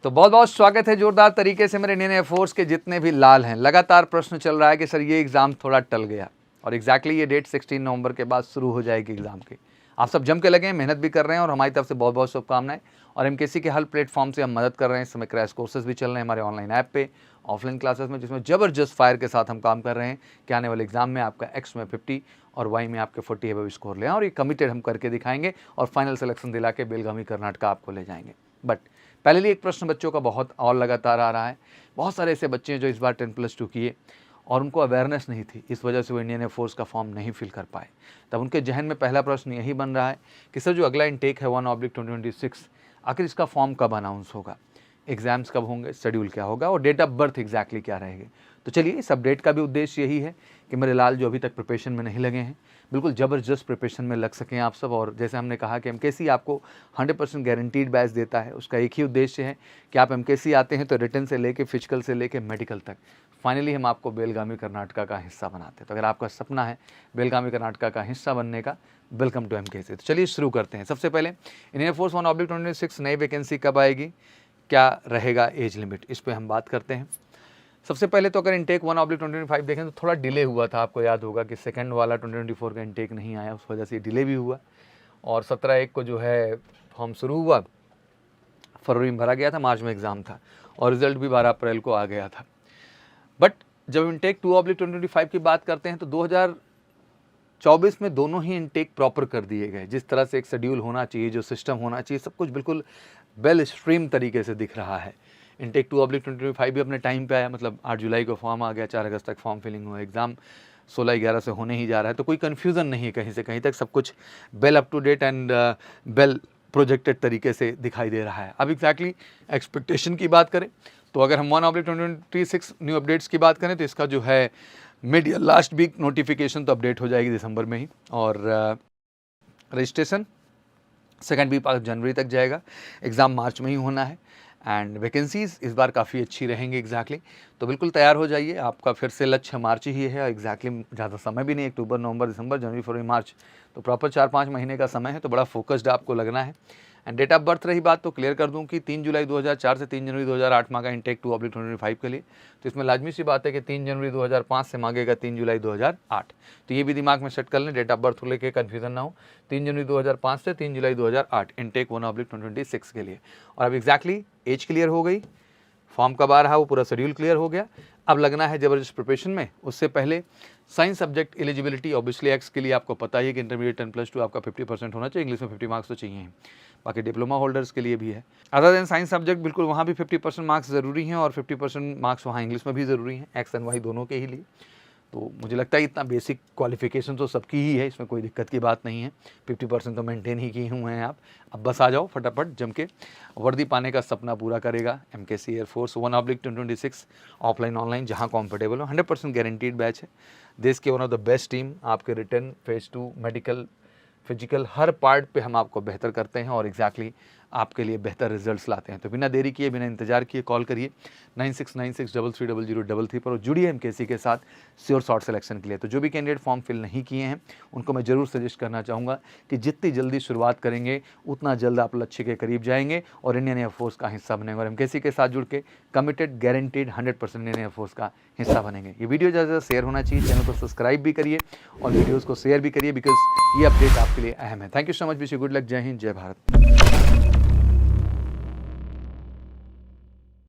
तो बहुत बहुत स्वागत है जोरदार तरीके से मेरे इंडियन एयरफोर्स के जितने भी लाल हैं। लगातार प्रश्न चल रहा है कि सर ये एग्ज़ाम थोड़ा टल गया और एग्जैक्टली ये डेट 16 नवंबर के बाद शुरू हो जाएगी एग्ज़ाम की। आप सब जम के लगे हैं, मेहनत भी कर रहे हैं और हमारी तरफ से बहुत बहुत शुभकामनाएं। और एमकेसी के हर प्लेटफॉर्म से हम मदद कर रहे हैं। इस समय क्रैश कोर्सेज भी चल रहे हैं हमारे ऑनलाइन ऐप पे, ऑफलाइन क्लासेस में, जिसमें ज़बरदस्त फायर के साथ हम काम कर रहे हैं कि आने वाले एग्जाम में आपका एक्स में 50 और वाई में आपके 40 एबव स्कोर लें। और ये कमिटेड हम करके दिखाएंगे और फाइनल सिलेक्शन दिला के बेलगामी कर्नाटका आपको ले जाएंगे। बट पहले लिए एक प्रश्न बच्चों का बहुत और लगातार आ रहा है। बहुत सारे ऐसे बच्चे हैं जो इस बार 10+2 किए और उनको अवेयरनेस नहीं थी, इस वजह से वो इंडियन एयरफोर्स का फॉर्म नहीं फिल कर पाए। तब उनके जहन में पहला प्रश्न यही बन रहा है कि सर जो अगला इनटेक है 1/2026, आखिर इसका फॉर्म कब अनाउंस होगा, एग्जाम्स कब होंगे, शेड्यूल क्या होगा और डेट ऑफ बर्थ एग्जैक्टली क्या रहेगी। तो चलिए, इस अपडेट का भी उद्देश्य यही है कि मेरे लाल जो अभी तक प्रिपरेशन में नहीं लगे हैं, बिल्कुल ज़बरदस्त प्रिपरेशन में लग सकें आप सब। और जैसे हमने कहा कि एमकेसी आपको 100% गारंटीड बैच देता है, उसका एक ही उद्देश्य है कि आप एमकेसी आते हैं तो रिटन से लेके फिजिकल से लेके मेडिकल तक फाइनली हम आपको बेलगामी कर्नाटका का हिस्सा बनाते हैं। तो अगर आपका सपना है बेलगामी कर्नाटका का हिस्सा बनने का, वेलकम टू एमकेसी। तो चलिए शुरू करते हैं। सबसे पहले इंडियन एयरफोर्स 1/2026 नई वैकेंसी कब आएगी, क्या रहेगा एज लिमिट, इस पर हम बात करते हैं। सबसे पहले तो अगर इनटेक 1/2025 देखें तो थोड़ा डिले हुआ था। आपको याद होगा कि सेकंड वाला 2024 का इनटेक नहीं आया, उस वजह से डिले भी हुआ। और 17/1 को जो है फॉर्म शुरू हुआ, फरवरी में भरा गया था, मार्च में एग्ज़ाम था और रिजल्ट भी 12 अप्रैल को आ गया था। बट जब इनटेक 2/2025 की बात करते हैं तो 2024 में दोनों ही इनटेक प्रॉपर कर दिए गए। जिस तरह से एक शेड्यूल होना चाहिए, जो सिस्टम होना चाहिए, सब कुछ बिल्कुल वेल स्ट्रीम तरीके से दिख रहा है। इनटेक 2/2025 भी अपने टाइम पे आया, मतलब 8 जुलाई को फॉर्म आ गया, 4 अगस्त तक फॉर्म फिलिंग हुआ, एग्ज़ाम 16/11 से होने ही जा रहा है। तो कोई कन्फ्यूज़न नहीं है कहीं से कहीं तक, सब कुछ well up to date and well projected तरीके से दिखाई दे रहा है। अब एग्जैक्टली एक्सपेक्टेशन की बात करें तो अगर हम 1/2026 न्यू अपडेट्स की बात करें तो इसका जो है मिड या लास्ट वीक नोटिफिकेशन तो अपडेट हो जाएगी दिसंबर में ही, और रजिस्ट्रेशन सेकेंड वीक जनवरी तक जाएगा, एग्ज़ाम मार्च में ही होना है। एंड वैकेंसीज़ इस बार काफ़ी अच्छी रहेंगी एग्जैक्टली। तो बिल्कुल तैयार हो जाइए, आपका फिर से लक्ष्य मार्च ही है। एग्जैक्टली ज़्यादा समय भी नहीं, अक्टूबर नवंबर दिसंबर जनवरी फरवरी मार्च, तो प्रॉपर 4-5 महीने का समय है। तो बड़ा फोकस्ड आपको लगना है। एंड डेट ऑफ बर्थ रही बात तो क्लियर कर दूं कि 3 जुलाई 2004 से 3 जनवरी 2008 मांगा इनटेक 2/2025 के लिए। तो इसमें लाजमी सी बात है कि 3 जनवरी 2005 से मांगेगा 3 जुलाई 2008। तो ये भी दिमाग में सेट कर लें, डेट ऑफ बर्थ को लेकर कन्फ्यूजन ना हो। 3 जनवरी 2005 से 3 जुलाई 2008 इनटेक 1/2026 के लिए। और अब एग्जैक्टली एज क्लियर हो गई, फॉर्म कब आ रहा है वो पूरा शेड्यूल क्लियर हो गया। अब लगना है ज़बरदस्त प्रिपरेशन में। उससे पहले science subject eligibility obviously x के लिए आपको पता ही है कि इंटरमीडिएट 10+2 आपका 50% होना चाहिए, इंग्लिश में 50 मार्क्स तो चाहिए ही, बाकी डिप्लोमा होल्डर्स के लिए भी है। अदर देन साइंस सब्जेक्ट बिल्कुल वहाँ भी 50% मार्क्स ज़रूरी हैं और 50% मार्क्स वहाँ इंग्लिश में भी ज़रूरी हैं, एक्स एंड वाई दोनों के ही लिए। तो मुझे लगता है इतना बेसिक क्वालिफिकेशन तो सबकी ही है, इसमें कोई दिक्कत की बात नहीं है। 50% तो मेंटेन ही किए हुए हैं आप। अब बस आ जाओ फटाफट जम के, वर्दी पाने का सपना पूरा करेगा एमकेसी एयरफोर्स 1/2026 ऑफलाइन ऑनलाइन, जहां कंफर्टेबल हो। 100% गारंटीड बैच है, देश के one of the best team. आपके रिटर्न फेज 2 मेडिकल फिजिकल हर पार्ट पे हम आपको बेहतर करते हैं और एग्जैक्टली आपके लिए बेहतर रिजल्ट्स लाते हैं। तो बिना देरी किए, बिना इंतजार किए कॉल करिए 9696330033 पर और जुड़िए एमकेसी के साथ श्योर शॉर्ट सिलेक्शन के लिए। तो जो भी कैंडिडेट फॉर्म फिल नहीं किए हैं उनको मैं ज़रूर सजेस्ट करना चाहूँगा कि जितनी जल्दी शुरुआत करेंगे उतना जल्द आप लक्ष्य के करीब जाएंगे और इंडियन एयरफोर्स का हिस्सा बनेंगे। और एमकेसी के साथ जुड़ के कमिटेड गारंटीड 100% इंडियन एयरफोर्स का हिस्सा बनेंगे। ये वीडियो ज़्यादा शेयर होना चाहिए, चैनल को सब्सक्राइब भी करिए और वीडियोज़ को शेयर भी करिए, बिकॉज ये अपडेट आपके लिए अहम है। Thank you so much, wish you good luck, जय हिंद, जय भारत।